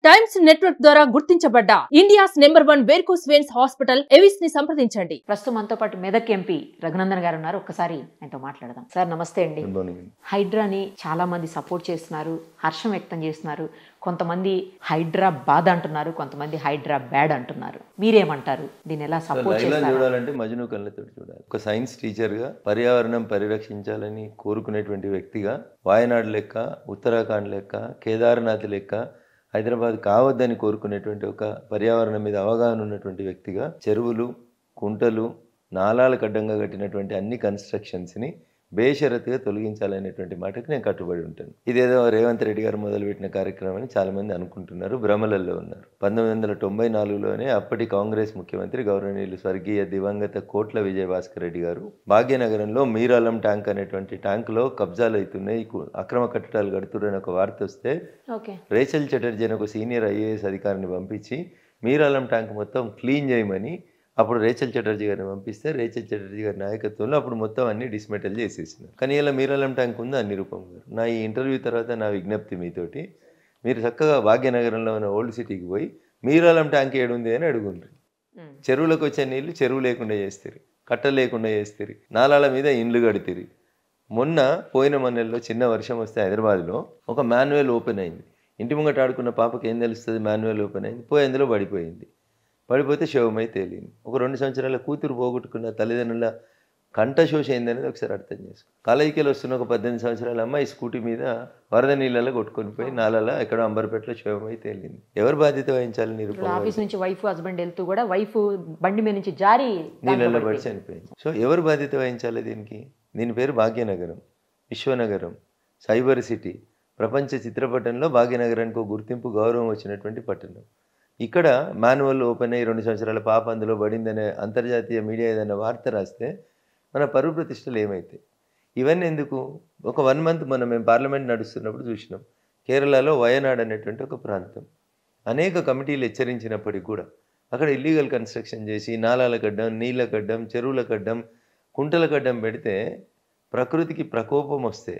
Times network ద్వారా గుర్తించబడ్డ India's #1 varicose veins hospital Avis ని సంప్రదించండి. ప్రస్తుతం మనతో పాటు మెదక్ ఎంపీ రఘునందన్ గారు ఉన్నారు. ఒక్కసారి ఆయనతో మాట్లాడదాం. సార్ నమస్తే అండి. హైడ్రాని చాలా మంది సపోర్ట్ చేస్తున్నారు, హర్షం వ్యక్తం చేస్తున్నారు. కొంతమంది హైడ్రా బాధ అంటున్నారు, కొంతమంది హైడ్రా బ్యాడ్ అంటున్నారు. మీరేమంటారు? దీన్ని ఎలా సపోర్ట్ చేస్తారు? చూడాలంటే మజ్ను కళ్ళతో చూడాలి. ఒక సైన్స్ టీచర్గా పర్యావరణం పరిరక్షించాలని కోరుకునేటువంటి వ్యక్తిగా వాయనాడ్ లెక్క, ఉత్తరాఖండ్ లెక్క, కేదార్నాథ్ లెక్క హైదరాబాద్ కావద్దని కోరుకునేటువంటి ఒక పర్యావరణం మీద అవగాహన ఉన్నటువంటి వ్యక్తిగా చెరువులు, కుంటలు, నాలాలకు అడ్డంగా కట్టినటువంటి అన్ని కన్స్ట్రక్షన్స్ని బేషరతుగా తొలగించాలనేటువంటి మాటకి నేను కట్టుబడి ఉంటాను. ఇదేదో రేవంత్ రెడ్డి గారు మొదలుపెట్టిన కార్యక్రమం అని చాలామంది అనుకుంటున్నారు, భ్రమలలో ఉన్నారు. 1994లోనే అప్పటి కాంగ్రెస్ ముఖ్యమంత్రి గౌరవనీయులు స్వర్గీయ దివంగత కోట్ల విజయభాస్కర్ రెడ్డి గారు భాగ్యనగరంలో మీరాలం ట్యాంక్ అనేటువంటి ట్యాంకులో కబ్జాలు అవుతున్నాయి, అక్రమ కట్టడాలు కడుతున్నారని ఒక వార్త వస్తే రేచల్ చటర్జీ అని ఒక సీనియర్ IAS అధికారిని పంపించి మీరాలం ట్యాంక్ మొత్తం క్లీన్ చేయమని అప్పుడు రేచల్ చటర్జీ గారిని పంపిస్తే రేచల్ చటర్జీ గారి నాయకత్వంలో అప్పుడు మొత్తం అన్ని డిస్మెటల్ చేసేసినారు. కానీ ఇలా మీరాలం ట్యాంక్ ఉందా నిరూపం గారు. నా ఈ ఇంటర్వ్యూ తర్వాత నా విజ్ఞప్తి మీతోటి, మీరు చక్కగా భాగ్యనగరంలో ఉన్న ఓల్డ్ సిటీకి పోయి మీరాలం ట్యాంక్ ఏడుంది అని అడుగుండ్రి. చెరువులకు వచ్చే నీళ్ళు చెరువు లేకుండా చేస్తారు, కట్ట లేకుండా చేస్తారు, నాలాల మీద ఇండ్లు కడితిరి. మొన్న పోయిన నెలలో చిన్న వర్షం వస్తే హైదరాబాద్లో ఒక మాన్యువల్ ఓపెన్ అయింది. ఇంటి ముంగట ఆడుకున్న పాపకి ఏం తెలుస్తుంది? మాన్యువల్ ఓపెన్ అయింది, పోయి అందులో పడిపోయింది. పడిపోతే శవమై తేలింది. ఒక 2 సంవత్సరాల కూతురు పోగొట్టుకున్న తల్లిదండ్రుల కంఠశోష ఏందనేది ఒకసారి అర్థం చేసుకో. కాలేజీకి వస్తున్న ఒక 18 సంవత్సరాల అమ్మాయి స్కూటీ మీద వరద నీళ్ళలో కొట్టుకొని పోయి నాలలో ఎక్కడో అంబర్పేటలో శవమై తేలింది. ఎవరు బాధ్యత వహించాలి? నిరూపణ. ఆఫీస్ నుంచి వైఫ్ హస్బెండ్ వెళ్తూ కూడా వైఫ్ బండి మీద నుంచి జారి నీళ్ళలో పడి చనిపోయింది. సో ఎవరు బాధ్యత వహించాలి దీనికి? దీని పేరు భాగ్యనగరం, విశ్వనగరం, సైబర్ సిటీ. ప్రపంచ చిత్రపటంలో భాగ్యనగరానికి ఒక గుర్తింపు, గౌరవం వచ్చినటువంటి పట్టణం. ఇక్కడ మాన్యువల్ ఓపెన్ అయ్యి 2 సంవత్సరాల పాప అందులో పడిందనే అంతర్జాతీయ మీడియా ఏదైనా వార్త రాస్తే మన పరువు ప్రతిష్టలు ఏమైతాయి? ఇవన్నీ ఎందుకు? ఒక 1 మంత్ మేము పార్లమెంట్ నడుస్తున్నప్పుడు చూసినాం. కేరళలో వయనాడ్ అనేటువంటి ఒక ప్రాంతం అనేక కమిటీలు హెచ్చరించినప్పటికీ కూడా అక్కడ ఇల్లీగల్ కన్స్ట్రక్షన్ చేసి నాలాల గడ్డం, నీళ్ళ గడ్డం, చెరువుల గడ్డం, కుంటల గడ్డం పెడితే ప్రకృతికి ప్రకోపం వస్తే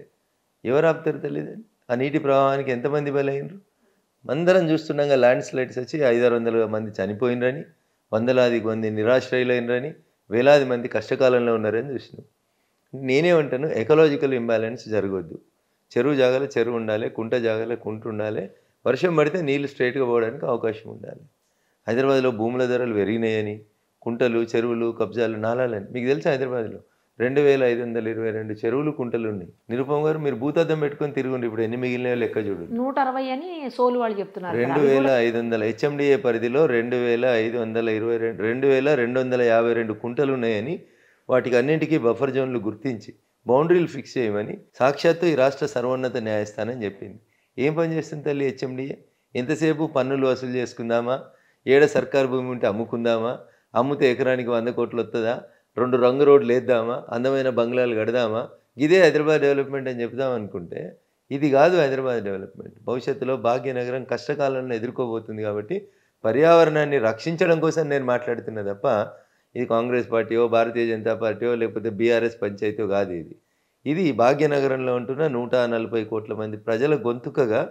ఎవరు ఆపుతారు తెలియదండి. ఆ నీటి ప్రవాహానికి ఎంతమంది బలైనరు? అందరం చూస్తుండగా ల్యాండ్ స్లైడ్స్ వచ్చి 500-600 మంది చనిపోయినరని, వందలాది మంది నిరాశ్రయులైనరని, వేలాది మంది కష్టకాలంలో ఉన్నారని చూసినాం. నేనేమంటాను, ఎకలాజికల్ ఇంబ్యాలెన్స్ జరగొద్దు. చెరువు జాగాలో చెరువు ఉండాలి, కుంట జాగాలో కుంట ఉండాలి, వర్షం పడితే నీళ్ళు స్ట్రైట్గా పోవడానికి అవకాశం ఉండాలి. హైదరాబాద్లో భూముల ధరలు పెరిగినాయని, కుంటలు, చెరువులు, కబ్జాలు, నాలాలని మీకు తెలుసా? హైదరాబాద్లో 2522 చెరువులు, కుంటలు ఉన్నాయి. నిరుపమ గారు, మీరు భూతద్దం పెట్టుకొని తిరుగుండి, ఇప్పుడు ఎన్ని మిగిలినాయో లెక్క చూడండి. 160 అని సోలు వాళ్ళు చెప్తున్నారు. 2500 HMDA పరిధిలో 2252 కుంటలు ఉన్నాయని, వాటికి అన్నింటికీ బఫర్ జోన్లు గుర్తించి బౌండరీలు ఫిక్స్ చేయమని సాక్షాత్తు ఈ రాష్ట్ర సర్వోన్నత న్యాయస్థానం చెప్పింది. ఏం పని చేస్తుంది తల్లి HMDA? ఎంతసేపు పన్నులు వసూలు చేసుకుందామా, ఏడ సర్కారు భూమి ఉంటే అమ్ముకుందామా, అమ్ముతే ఎకరానికి 100 కోట్లు వస్తుందా, 2 రంగు రోడ్లు వేద్దామా, అందమైన బంగ్లాలు కడదామా, ఇదే హైదరాబాద్ డెవలప్మెంట్ అని చెప్దాం అనుకుంటే ఇది కాదు హైదరాబాద్ డెవలప్మెంట్. భవిష్యత్తులో భాగ్యనగరం కష్టకాలను ఎదుర్కోబోతుంది. కాబట్టి పర్యావరణాన్ని రక్షించడం కోసం నేను మాట్లాడుతున్నా తప్ప ఇది కాంగ్రెస్ పార్టీయో, భారతీయ జనతా పార్టీయో, లేకపోతే BRS పంచాయతీయో కాదు. ఇది భాగ్యనగరంలో ఉంటున్న 140 కోట్ల మంది ప్రజల గొంతుకగా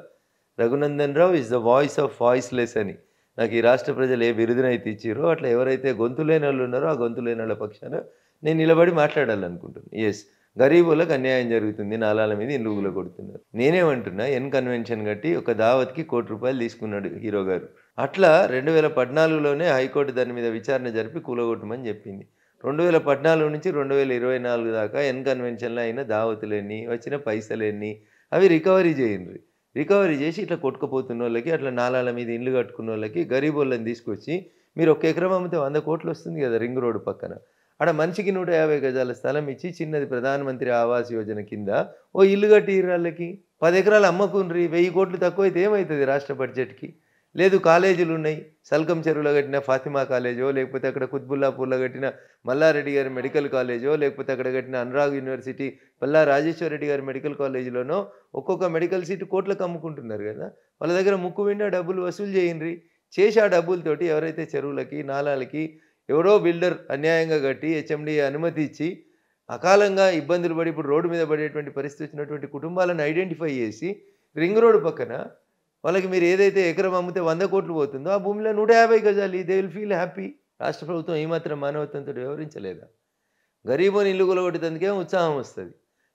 Raghunandan Rao is the voice of voiceless అని నాకు ఈ రాష్ట్ర ప్రజలు ఏ బిరుదునైతే ఇచ్చారో అట్లా ఎవరైతే గొంతు లేని వాళ్ళు ఉన్నారో ఆ గొంతు లేని వాళ్ళ పక్షాన నేను నిలబడి మాట్లాడాలనుకుంటున్నాను. ఎస్, గరీబులకు అన్యాయం జరుగుతుంది, నాలాల మీద ఇల్లుగులో కొడుతున్నారు. నేనేమంటున్నా, ఎన్ కన్వెన్షన్ కట్టి ఒక దావత్కి ₹1 కోటి తీసుకున్నాడు హీరో గారు. అట్లా 2014లోనే హైకోర్టు దాని మీద విచారణ జరిపి కూలగొట్టమని చెప్పింది. 2014 నుంచి 2024 దాకా ఎన్ కన్వెన్షన్లో అయిన దావతులన్నీ, వచ్చిన పైసలన్నీ అవి రికవరీ చేయండి. రికవరీ చేసి ఇట్లా కొట్టుకుపోతున్న వాళ్ళకి, అట్లా నాలాల మీద ఇండ్లు కట్టుకున్న వాళ్ళకి, గరీబ్ వాళ్ళని తీసుకొచ్చి మీరు 1 ఎకరం అమ్మితే 100 కోట్లు వస్తుంది కదా రింగ్ రోడ్డు పక్కన. ఆడ మనిషికి 150 గజాల స్థలం ఇచ్చి చిన్నది ప్రధానమంత్రి ఆవాస్ యోజన కింద ఓ ఇల్లు కట్టి వాళ్ళకి 10 ఎకరాలు అమ్మకుండ్రి. 1000 కోట్లు తక్కువైతే ఏమవుతుంది రాష్ట్ర బడ్జెట్కి? లేదు, కాలేజీలు ఉన్నాయి. సల్కం చెరువులో కట్టిన ఫాతిమా కాలేజో, లేకపోతే అక్కడ కుత్బుల్లాపూర్లో కట్టిన మల్లారెడ్డి గారి మెడికల్ కాలేజో, లేకపోతే అక్కడ కట్టిన అనురాగ్ యూనివర్సిటీ పల్లా రాజేశ్వర రెడ్డి గారి మెడికల్ కాలేజీలోనో ఒక్కొక్క మెడికల్ సీటు కోట్లకు అమ్ముకుంటున్నారు కదా. వాళ్ళ దగ్గర ముక్కు విండా డబ్బులు వసూలు చేయండి. చేసి ఆ డబ్బులతోటి ఎవరైతే చెరువులకి, నాలాలకి ఎవరో బిల్డర్ అన్యాయంగా కట్టి HMDA అనుమతి ఇచ్చి అకాలంగా ఇబ్బందులు పడి ఇప్పుడు రోడ్డు మీద పడేటువంటి పరిస్థితి వచ్చినటువంటి కుటుంబాలను ఐడెంటిఫై చేసి రింగ్ రోడ్డు పక్కన వాళ్ళకి మీరు ఏదైతే ఎకరం అమ్మితే 100 కోట్లు పోతుందో ఆ భూమిలో 150 గజాలు, దే విల్ ఫీల్ హ్యాపీ. రాష్ట్ర ప్రభుత్వం ఏమాత్రం మానవత్వంతో వ్యవహరించలేదా? గరీబోని ఇల్లు కూలగొట్టేందుకేమో ఉత్సాహం వస్తుంది,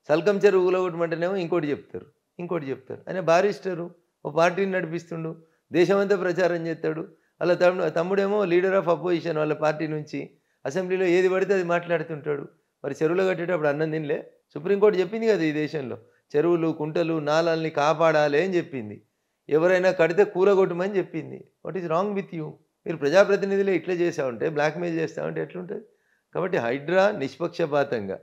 సల్కం చెరువు కూలగొట్టమంటేనేమో ఇంకోటి చెప్తారు. ఆయన బారిస్టరు, ఓ పార్టీని నడిపిస్తుండు, దేశమంతా ప్రచారం చేస్తాడు. వాళ్ళ తమ్ముడేమో లీడర్ ఆఫ్ అపోజిషన్ వాళ్ళ పార్టీ నుంచి, అసెంబ్లీలో ఏది పడితే అది మాట్లాడుతుంటాడు. మరి చెరువులు కట్టేటప్పుడు అన్నం తినలే? సుప్రీంకోర్టు చెప్పింది కదా ఈ దేశంలో చెరువులు కుంటలు నాలాల్ని కాపాడాలి అని చెప్పింది. ఎవరైనా కడితే కూలగొట్టమని చెప్పింది. What is wrong with you? మీరు ప్రజాప్రతినిధులే ఇట్లా చేస్తూ ఉంటే, బ్లాక్మెయిల్ చేస్తూ ఉంటే ఎట్లుంటుంది? కాబట్టి హైడ్రా నిష్పక్షపాతంగా,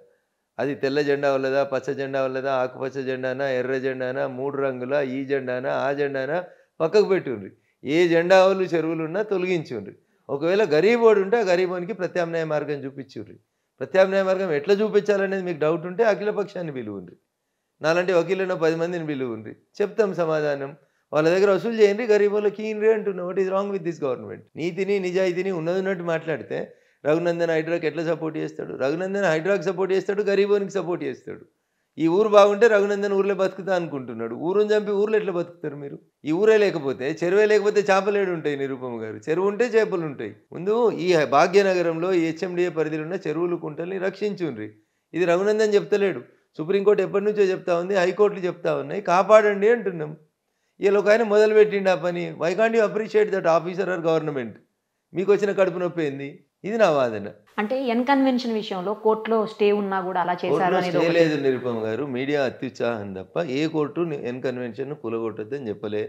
అది తెల్ల జెండా వల్లదా, పచ్చ జెండా వల్లదా, ఆకుపచ్చ జెండానా, ఎర్ర జెండానా, 3 రంగుల, ఈ జెండానా, ఆ జెండానా పక్కకు పెట్టుండ్రి. ఏ జెండా వాళ్ళు చెరువులున్నా తొలగించుండ్రి. ఒకవేళ గరీబోడు ఉంటే ఆ గరీబోనికి ప్రత్యామ్నాయ మార్గం చూపించుర్రి. ప్రత్యామ్నాయ మార్గం ఎట్లా చూపించాలనేది మీకు డౌట్ ఉంటే అఖిల పక్షాన్ని పిలువుండ్రి. నాలాంటి వకీలను 10 మందిని పిలువుండ్రి, చెప్తాం సమాధానం. వాళ్ళ దగ్గర వసూలు చేయండి, గరీబోళ్ళకి ఈయనరే అంటున్నాం. What is wrong with this government? నీతిని నిజాయితీని ఉన్నట్టు మాట్లాడితే రఘునందన్ హైడ్రాకి ఎట్లా సపోర్ట్ చేస్తాడు? రఘునందన్ హైడ్రాకి సపోర్ట్ చేస్తాడు, గరీబోనికి సపోర్ట్ చేస్తాడు. ఈ ఊరు బాగుంటే రఘునందన్ ఊర్లో బతుకుతా అనుకుంటున్నాడు. ఊరుని చంపి ఊర్లో ఎట్లా బతుకుతారు మీరు? ఈ ఊరే లేకపోతే, చెరువే లేకపోతే చేపలేడు ఉంటాయి? నిరుపమ గారు, చెరువు ఉంటే చేపలు ఉంటాయి. ముందు ఈ భాగ్యనగరంలో ఈ హెచ్ఎండిఏ పరిధిలో ఉన్న చెరువులు కుంటల్ని రక్షించుండ్రి. ఇది రఘునందన్ చెప్తలేడు, సుప్రీంకోర్టు ఎప్పటి నుంచో చెప్తా ఉంది, హైకోర్టులు చెప్తా ఉన్నాయి. కాపాడండి అంటున్నాం. వీళ్ళు ఒక ఆయన మొదలుపెట్టిండి ఆ పని. Why can't you appreciate that officer or government? మీకు వచ్చిన కడుపు నొప్పి ఏంది? ఇది నా వాదన. అంటే ఎన్కన్వెన్షన్ విషయంలో కోర్టులో స్టే ఉన్నా కూడా అలా చేశారు అనేది స్టే లేదు నిరుపమ గారు. మీడియా అత్యుత్సాహం తప్ప ఏ కోర్టు ఎన్కన్వెన్షన్ కూలగొట్టొద్దని చెప్పలే.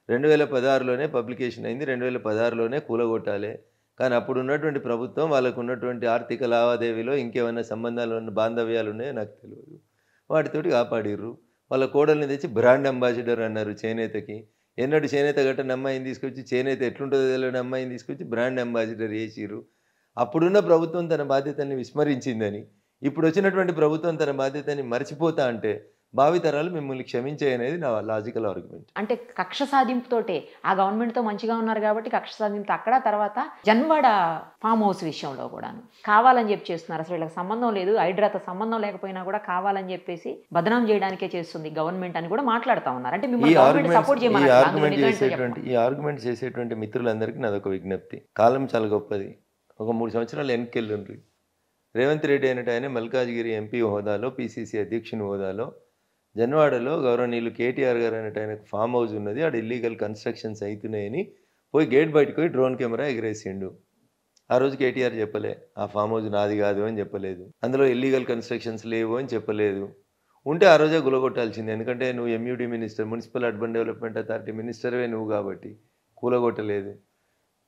2016లోనే పబ్లికేషన్ అయింది, 2016లోనే కూలగొట్టాలి. కానీ అప్పుడు ఉన్నటువంటి ప్రభుత్వం వాళ్ళకు ఉన్నటువంటి ఆర్థిక లావాదేవీలో ఇంకేమైనా సంబంధాలు ఉన్న బాంధవ్యాలు ఉన్నాయో నాకు తెలియదు, వాటితోటి కాపాడిర్రు. వాళ్ళ కోడల్ని తెచ్చి బ్రాండ్ అంబాసిడర్ అన్నారు చేనేతకి. ఎన్నడూ చేనేత గట్టని అమ్మాయిని తీసుకొచ్చి, చేనేత ఎట్లుంటుందో తెలియని అమ్మాయిని తీసుకొచ్చి బ్రాండ్ అంబాసిడర్ చేసిర్రు. అప్పుడున్న ప్రభుత్వం తన బాధ్యతని విస్మరించిందని, ఇప్పుడు వచ్చినటువంటి ప్రభుత్వం తన బాధ్యతని మర్చిపోతా అంటే భావితరాలు మిమ్మల్ని క్షమించాయనేది నా లాజికల్ ఆర్గ్యుమెంట్. అంటే కక్ష సాధింపుతోటే ఆ గవర్నమెంట్తో మంచిగా ఉన్నారు కాబట్టి కక్ష సాధింపు అక్కడ, తర్వాత జన్వాడ ఫామ్ హౌస్ విషయంలో కూడాను కావాలని చెప్పి చేస్తున్నారు. అసలు వీళ్ళకి సంబంధం లేదు, హైడ్రాతో సంబంధం లేకపోయినా కూడా కావాలని చెప్పేసి బదనాం చేయడానికే చేస్తుంది గవర్నమెంట్ అని కూడా మాట్లాడుతూ ఉన్నారు. అంటే మిమ్మల్ని సపోర్ట్ ఈ ఆర్గ్యుమెంట్ చేసేటువంటి మిత్రులందరికీ నాదొక విజ్ఞప్తి. కాలం చాలా గొప్పది. ఒక 3 సంవత్సరాలు వెనక్కెళ్ళుండ్రి. రేవంత్ రెడ్డి అయినట్టు ఆయన మల్కాజ్గిరి ఎంపీ హోదాలో, పిసిసి అధ్యక్షుని హోదాలో, జన్వాడలో గౌరవనీయులు కేటీఆర్ గారు అన్నట్టు ఆయనకు ఫామ్ హౌస్ ఉన్నది, ఆడ ఇల్లీగల్ కన్స్ట్రక్షన్స్ అవుతున్నాయని పోయి గేట్ బయటకు పోయి డ్రోన్ కెమెరా ఎగరేసిండు. ఆ రోజు కేటీఆర్ చెప్పలే ఆ ఫామ్ హౌస్ నాది కాదు అని చెప్పలేదు, అందులో ఇల్లీగల్ కన్స్ట్రక్షన్స్ లేవు అని చెప్పలేదు. ఉంటే ఆ రోజే గులగొట్టాల్సింది, ఎందుకంటే నువ్వు MUD minister, municipal urban development authority మినిస్టర్వే నువ్వు కాబట్టి కూలగొట్టలేదు.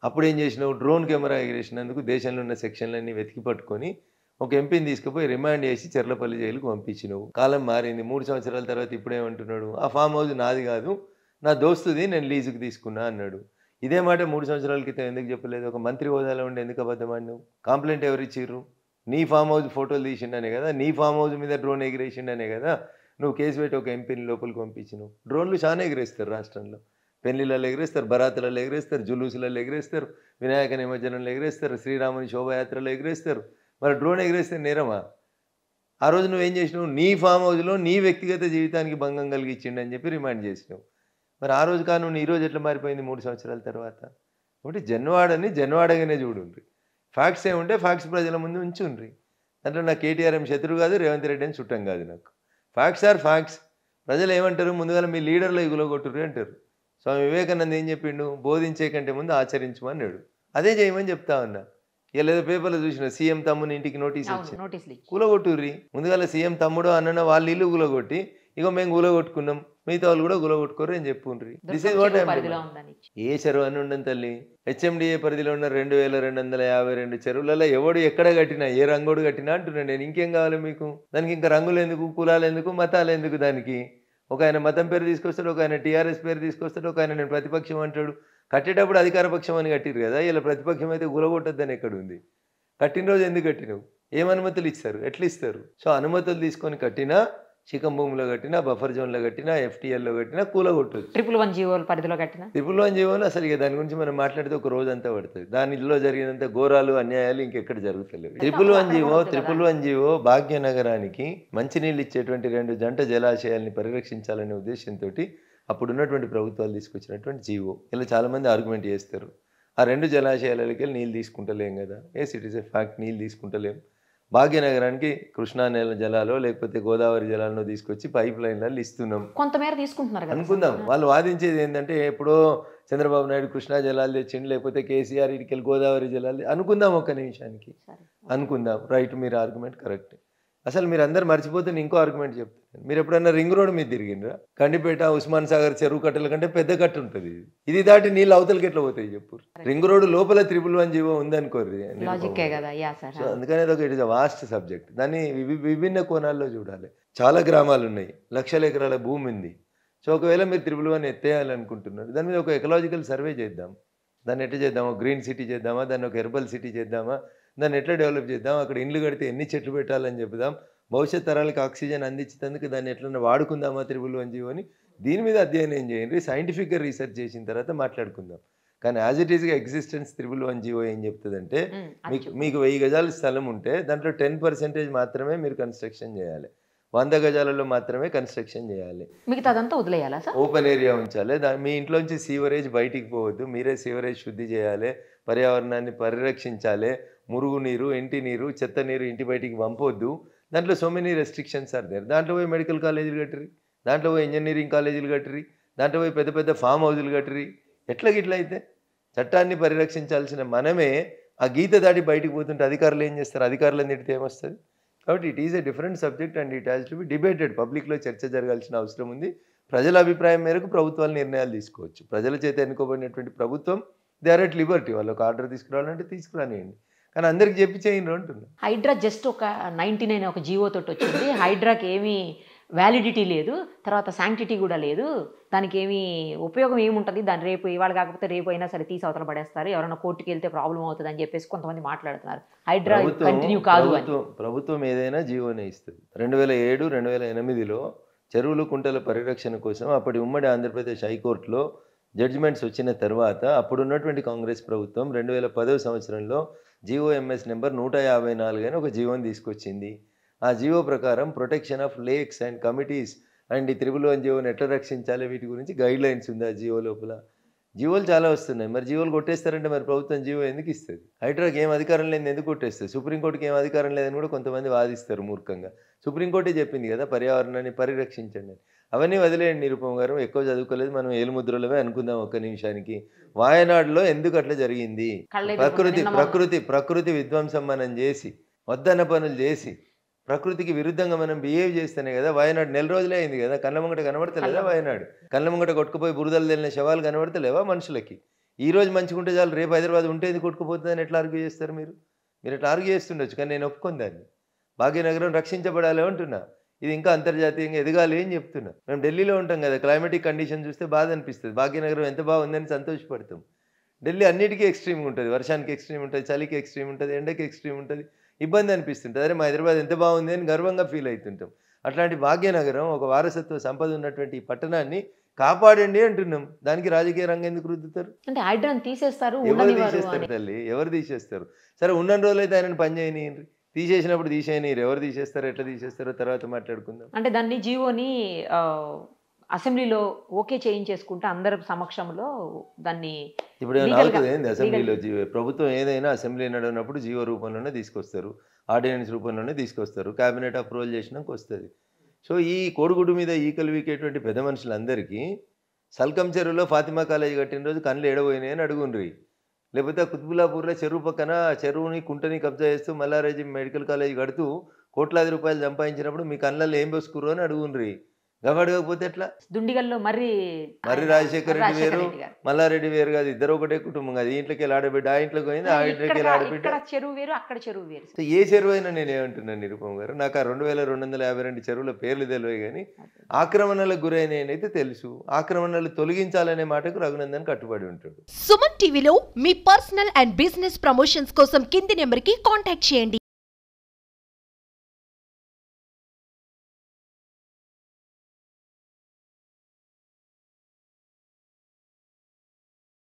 అప్పుడు ఏం చేసినావు? డ్రోన్ కెమెరా ఎగిరేసినందుకు దేశంలో ఉన్న సెక్షన్లన్నీ వెతికి పట్టుకొని ఒక ఎంపీని తీసుకుపోయి రిమాండ్ చేసి చెర్లపల్లి జైలుకు పంపించినావు. కాలం మారింది. 3 సంవత్సరాల తర్వాత ఇప్పుడేమంటున్నాడు? ఆ ఫామ్ హౌస్ నాది కాదు, నా దోస్తుది, నేను లీజుకు తీసుకున్నా అన్నాడు. ఇదే మాట 3 సంవత్సరాల క్రితం ఎందుకు చెప్పలేదు? ఒక మంత్రి హోదాలో ఉండి ఎందుకు అబద్ధమాడినావు? కంప్లైంట్ ఎవరు ఇచ్చిర్రు? నీ ఫామ్ హౌస్ ఫోటోలు తీసిండనే కదా, నీ ఫామ్ హౌస్ మీద డ్రోన్ ఎగిరేసిండనే కదా నువ్వు కేసు పెట్టి ఒక ఎంపీని లోపలికి పంపించినావు. డ్రోన్లు చాలా ఎగిరేస్తారు రాష్ట్రంలో. పెళ్లిళ్ళలో ఎగిరేస్తారు, బరాతులలో ఎగిరేస్తారు, జులూసులలో ఎగిరేస్తారు, వినాయక నిమజ్జనంలో ఎగిరేస్తారు, శ్రీరాముని శోభయాత్రలో ఎగిరేస్తారు. మరి డ్రోన్ ఎగిరేస్తే నేరమా? ఆ రోజు నువ్వేం చేసినావు? నీ ఫామ్ హౌస్లో నీ వ్యక్తిగత జీవితానికి భంగం కలిగించిండని చెప్పి రిమాండ్ చేసినావు. మరి ఆ రోజు కాను ఈ రోజు ఎట్లా మారిపోయింది 3 సంవత్సరాల తర్వాత? కాబట్టి జన్వాడని జన్వాడగానే చూడుండ్రి. ఫ్యాక్ట్స్ ఏముంటే ఫ్యాక్ట్స్ ప్రజల ముందు ఉంచుండ్రి. దాంట్లో నాకు కేటీఆర్ ఏం శత్రువు కాదు, రేవంత్ రెడ్డి అని చుట్టం కాదు. నాకు ఫ్యాక్ట్స్ ఆర్ ఫ్యాక్ట్స్. ప్రజలు ఏమంటారు? ముందుగా మీ లీడర్లో ఇగులగొట్టుర్రు అంటారు. స్వామి వివేకానంద ఏం చెప్పిండు? బోధించే కంటే ముందు ఆచరించమన్నాడు. అదే చేయమని చెప్తా ఉన్నా. ఇలా ఏదో పేపర్లో చూసిన సీఎం తమ్ముని ఇంటికి నోటీస్ వచ్చి కూలగొట్టుర్రి. ముందుగా సీఎం తమ్ముడు అన్న వాళ్ళ ఇల్లు కూలగొట్టి, ఇగో మేము కూలగొట్టుకున్నాం, మిగతా వాళ్ళు కూడా కూలగొట్టుకోరు అని చెప్పుండ్రి. దిస్ ఇస్ వాట్ ఏ చెరువు అని ఉండని తల్లి. హెచ్ఎండిఏ పరిధిలో ఉన్న 2252 చెరువులలో ఎవడు ఎక్కడ కట్టినా, ఏ రంగోడు కట్టినా అంటున్నాను నేను. ఇంకేం కావాలి మీకు? దానికి ఇంకా రంగులు ఎందుకు, కులాలు ఎందుకు, మతాలు ఎందుకు? దానికి ఒక ఆయన మతం పేరు తీసుకొస్తాడు, ఒక ఆయన టీఆర్ఎస్ పేరు తీసుకొస్తాడు, ఒక ఆయన నేను ప్రతిపక్షం అంటాడు. కట్టేటప్పుడు అధికార పక్షం అని కట్టిరు కదా, ఇలా ప్రతిపక్షం అయితే గులగొట్టద్దని ఎక్కడ ఉంది? కట్టిన రోజు ఎందుకు కట్టినవు? ఏం అనుమతులు ఇస్తారు? ఎట్లా ఇస్తారు? సో అనుమతులు తీసుకొని కట్టినా, చికం భూమిలో కట్టినా, బఫర్ జోన్లో కట్టినా, ఎఫ్టీఎల్లో కట్టినా కూలగొట్టదు. 111 జీవోల పరిధిలో కట్టినా 111 జీవోలు అసలు ఇక దాని గురించి మనం మాట్లాడితే ఒక రోజు అంతా పడుతుంది. దానిలో జరిగినంత ఘోరాలు, అన్యాయాలు ఇంకెక్కడ జరుగుతలేవు. 111 జీవో భాగ్యనగరానికి మంచినీళ్ళు ఇచ్చేటువంటి 2 జంట జలాశయాల్ని పరిరక్షించాలనే ఉద్దేశంతో అప్పుడున్నటువంటి ప్రభుత్వాలు తీసుకొచ్చినటువంటి జీవో. ఇలా చాలామంది ఆర్గ్యుమెంట్ చేస్తారు, ఆ 2 జలాశయాలకి నీళ్ళు తీసుకుంటలేం కదా. ఇట్ ఈస్ ఎ ఫ్యాక్ట్, నీళ్ళు తీసుకుంటలేం. భాగ్యనగరానికి కృష్ణా నెల జలాలో లేకపోతే గోదావరి జలాలను తీసుకొచ్చి పైప్ లైన్లలో ఇస్తున్నాం, కొంతమేర తీసుకుంటున్నారు కదా అనుకుందాం. వాళ్ళు వాదించేది ఏంటంటే ఎప్పుడో చంద్రబాబు నాయుడు కృష్ణా జలాలు తెచ్చిండు, లేకపోతే కేసీఆర్ ఇటుకెళ్ళి గోదావరి జలాలు, అనుకుందాం ఒక్క నిమిషానికి, అనుకుందాం. రైట్, మీరు ఆర్గ్యుమెంట్ కరెక్ట్. అసలు మీరు అందరు మర్చిపోతే ఇంకో ఆర్గ్యుమెంట్ చెప్తాను. మీరు ఎప్పుడన్నా రింగ్ రోడ్ మీద తిరిగిండ్రా? కండిపేట ఉస్మాన్ సాగర్ చెరువు కట్టల కంటే పెద్ద కట్ట ఉంటుంది, ఇది దాటి నీళ్ళు అవతలకి ఎట్లా పోతాయి చెప్పు. రింగ్ రోడ్ లోపల 111 జీవో ఉందనుకోర్రి. సో అందుకనే it is a vast subject. దాన్ని విభిన్న కోణాల్లో చూడాలి. చాలా గ్రామాలు ఉన్నాయి, లక్షల ఎకరాల భూమి ఉంది. సో ఒకవేళ మీరు 111 ఎత్తేయాలనుకుంటున్నారు, దాని మీద ఒక ఎకలాజికల్ సర్వే చేద్దాం. దాన్ని ఎట్లా చేద్దామా, గ్రీన్ సిటీ చేద్దామా, దాన్ని ఒక హెర్బల్ సిటీ చేద్దామా, దాన్ని ఎట్లా డెవలప్ చేద్దాం, అక్కడ ఇండ్లు కడితే ఎన్ని చెట్లు పెట్టాలని చెప్దాం, భవిష్యత్ తరాలకు ఆక్సిజన్ అందించేందుకు దాన్ని ఎట్లన్నా వాడుకుందామా 111 జీవోని, దీని మీద అధ్యయనం చేయండి. సైంటిఫిక్గా రీసెర్చ్ చేసిన తర్వాత మాట్లాడుకుందాం. కానీ యాజ్ ఇట్ ఈస్గా ఎగ్జిస్టెన్స్ 111 జీవో ఏం చెప్తుందంటే, మీకు 1000 గజాల స్థలం ఉంటే దాంట్లో 10% మాత్రమే మీరు కన్స్ట్రక్షన్ చేయాలి, 100 గజాలలో మాత్రమే కన్స్ట్రక్షన్ చేయాలి, మిగతాదంతా వదిలేయాలా సార్? ఓపెన్ ఏరియా ఉంచాలి. మీ ఇంట్లోంచి సీవరేజ్ బయటికి పోవద్దు, మీరే సీవరేజ్ శుద్ధి చేయాలి, పర్యావరణాన్ని పరిరక్షించాలి, మురుగునీరు, ఇంటి నీరు, చెత్త నీరు ఇంటి బయటికి పంపొద్దు. దాంట్లో so many restrictions are there. దాంట్లో పోయి మెడికల్ కాలేజీలు కట్టిరి, దాంట్లో పోయి ఇంజనీరింగ్ కాలేజీలు కట్టిరి, దాంట్లో పోయి పెద్ద పెద్ద ఫామ్ హౌజులు కట్టిరి. ఇట్లా అయితే చట్టాన్ని పరిరక్షించాల్సిన మనమే ఆ గీత దాటి బయటికి పోతుంటే అధికారులు ఏం చేస్తారు? అధికారులను తిడితే ఏమొస్తుంది? కాబట్టి it is a different subject and it has to be debated. పబ్లిక్లో చర్చ జరగాల్సిన అవసరం ఉంది. ప్రజల అభిప్రాయం మేరకు ప్రభుత్వాలు నిర్ణయాలు తీసుకోవచ్చు. ప్రజల చేత ఎన్నుకోబడినటువంటి ప్రభుత్వం దే ఆర్ ఎట్ లిబర్టీ, వాళ్ళు ఒక ఆర్డర్ తీసుకురావాలంటే తీసుకురానియండి, కానీ అందరికి చెప్పి చేయండి అంటున్నా. హైడ్రా జస్ట్ ఒక 99 ఒక జీవో తోటి వచ్చింది. హైడ్రాకి ఏమీ వ్యాలిడిటీ లేదు, తర్వాత శాంక్టిటీ కూడా లేదు, దానికి ఏమీ ఉపయోగం ఏముంటుంది, దాన్ని రేపు ఇవాళ కాకపోతే రేపు అయినా సరే తీసి అవతల పడేస్తారు, ఎవరైనా కోర్టుకి వెళ్తే ప్రాబ్లం అవుతుంది అని చెప్పేసి కొంతమంది మాట్లాడుతున్నారు. హైడ్రా కంటిన్యూ కాదు అని. ప్రభుత్వం ఏదైనా జీవోనే ఇస్తుంది. 2007, 2008లో చెరువులు కుంటల పరిరక్షణ కోసం అప్పటి ఉమ్మడి ఆంధ్రప్రదేశ్ హైకోర్టులో జడ్జిమెంట్స్ వచ్చిన తర్వాత అప్పుడున్నటువంటి కాంగ్రెస్ ప్రభుత్వం 2010వ సంవత్సరంలో జీఓఎంఎస్ నెంబర్ 154 అని ఒక జీవోని తీసుకొచ్చింది. ఆ జీవో ప్రకారం protection of lakes and committees and ఈ 111 జీవోని ఎట్లా రక్షించాలి వీటి గురించి గైడ్ లైన్స్ ఉంది ఆ జీవో లోపల. జీవోలు చాలా వస్తున్నాయి, మరి జీవోలు కొట్టేస్తారంటే మరి ప్రభుత్వం జీవో ఎందుకు ఇస్తుంది? హైడ్రాకి ఏం అధికారం లేని ఎందుకు కొట్టేస్తుంది? సుప్రీంకోర్టుకి ఏం అధికారం లేదని కూడా కొంతమంది వాదిస్తారు మూర్ఖంగా. సుప్రీంకోర్టే చెప్పింది కదా పర్యావరణాన్ని పరిరక్షించండి. అవన్నీ వదిలేయండి నిరుపమ గారు, ఎక్కువ చదువుకోలేదు, మనం ఏలుముద్రలవే అనుకుందాం ఒక్క నిమిషానికి. వాయనాడులో ఎందుకు అట్లా జరిగింది? ప్రకృతి విధ్వంసం మనం చేసి, వద్దన్న పనులు చేసి, ప్రకృతికి విరుద్ధంగా మనం బిహేవ్ చేస్తేనే కదా. వాయనాడు 4 రోజులే అయింది కదా, కళ్ళ ముంగట కనబడతలేదా? వాయనాడు కళ్ళ ముంగట కొట్టుకుపోయి బురదలు తెలిన శవాలు కనబడతలేవా మనుషులకి? ఈ రోజు మంచిగుంటే చాలు, రేపు హైదరాబాద్ ఉంటే ఎందుకు కొట్టుకుపోతుందని ఎట్లా ఆర్గ్యూ చేస్తారు మీరు? ఎట్లా ఆర్గ్యూ చేస్తుండొచ్చు, కానీ నేను ఒప్పుకొని దాన్ని. భాగ్యనగరం రక్షించబడాలి అంటున్నా, ఇది ఇంకా అంతర్జాతీయంగా ఎదగాలి అని చెప్తున్నా. మేము ఢిల్లీలో ఉంటాం కదా, క్లైమేటిక్ కండిషన్ చూస్తే బాధ అనిపిస్తుంది. భాగ్యనగరం ఎంత బాగుందని సంతోషపడతాం. ఢిల్లీ అన్నిటికీ ఎక్స్ట్రీమ్గా ఉంటుంది, వర్షానికి ఎక్స్ట్రీమ్ ఉంటుంది, చలికి ఎక్స్ట్రీమ్ ఉంటుంది, ఎండకి ఎక్స్ట్రీమ్ ఉంటుంది, ఇబ్బంది అనిపిస్తుంటుంది. అదే మా హైదరాబాద్ ఎంత బాగుంది అని గర్వంగా ఫీల్ అవుతుంటాం. అట్లాంటి భాగ్యనగరం ఒక వారసత్వ సంపద ఉన్నటువంటి ఈ పట్టణాన్ని కాపాడండి అంటున్నాం. దానికి రాజకీయ రంగం ఎందుకు రుద్దుతారు? అంటే హైడ్రాని తీసేస్తారు, ఎవరు తీసేస్తారు తల్లి? ఎవరు తీసేస్తారు? సరే ఉన్న రోజులు అయితే ఆయనను పని చేయనియండి, తీసేసినప్పుడు తీసేయనిరు. ఎవరు తీసేస్తారు, ఎట్లా తీసేస్తారో తర్వాత మాట్లాడుకుందాం. అంటే దాన్ని జీవోని అసెంబ్లీలో ఓకే చేయించేసుకుంటే అందరి సమక్షంలో దాన్ని ఇప్పుడు ఆగుతుంది అసెంబ్లీలో. ప్రభుత్వం ఏదైనా అసెంబ్లీ నడినప్పుడు జీవో రూపంలోనే తీసుకొస్తారు, ఆర్డినెన్స్ రూపంలోనే తీసుకొస్తారు, క్యాబినెట్ అప్రూవల్ చేసినాక వస్తుంది. సో ఈ కోడిగుడ్డు మీద ఈకలు వీకేటువంటి పెద్ద మనుషులందరికీ సల్కం చెరువులో ఫాతిమా కాలేజీ కట్టిన రోజు కళ్ళు ఎడబోయినాయి అని అడుగుండ్రి. లేకపోతే కుత్బులాపూర్లో చెరువు పక్కన చెరువుని కుంటని కబ్జా చేస్తూ మల్లారెడ్డి మెడికల్ కాలేజ్ కడుతూ కోట్లాది రూపాయలు సంపాదించినప్పుడు మీ కళ్ళల్లో ఏం పోసుకుర్రు అని అడుగుండ్రి. గమడకపోతే ఎట్లా? దుండిగల్లో మర్రి రాజశేఖర రెడ్డి వేరు, మల్లారెడ్డి వేరు కాదు, ఇద్దరు ఒకటే కుటుంబం కాదు. ఈ ఇంట్లోకి వెళ్ళి ఆడబిడ్డ, ఆ ఇంట్లోకి పోయింది, ఆ ఇంట్లోకి ఆడబిడ్డ. చెరువు వేరు, అక్కడ చెరువు వేరు. ఏ చెరువు అయినా నేను ఏమంటున్నాను నిరుపమ గారు, నాకు ఆ 2252 చెరువుల పేర్లు తెలివే కానీ ఆక్రమణలకు గురైనైతే తెలుసు. ఆక్రమణలు తొలగించాలనే మాటకు రఘునందన్ కట్టుబడి ఉంటాడు. సుమన్ టీవీలో మీ పర్సనల్ అండ్ బిజినెస్ ప్రమోషన్స్ కోసం కింది నెంబర్కి కాంటాక్ట్ చేయండి.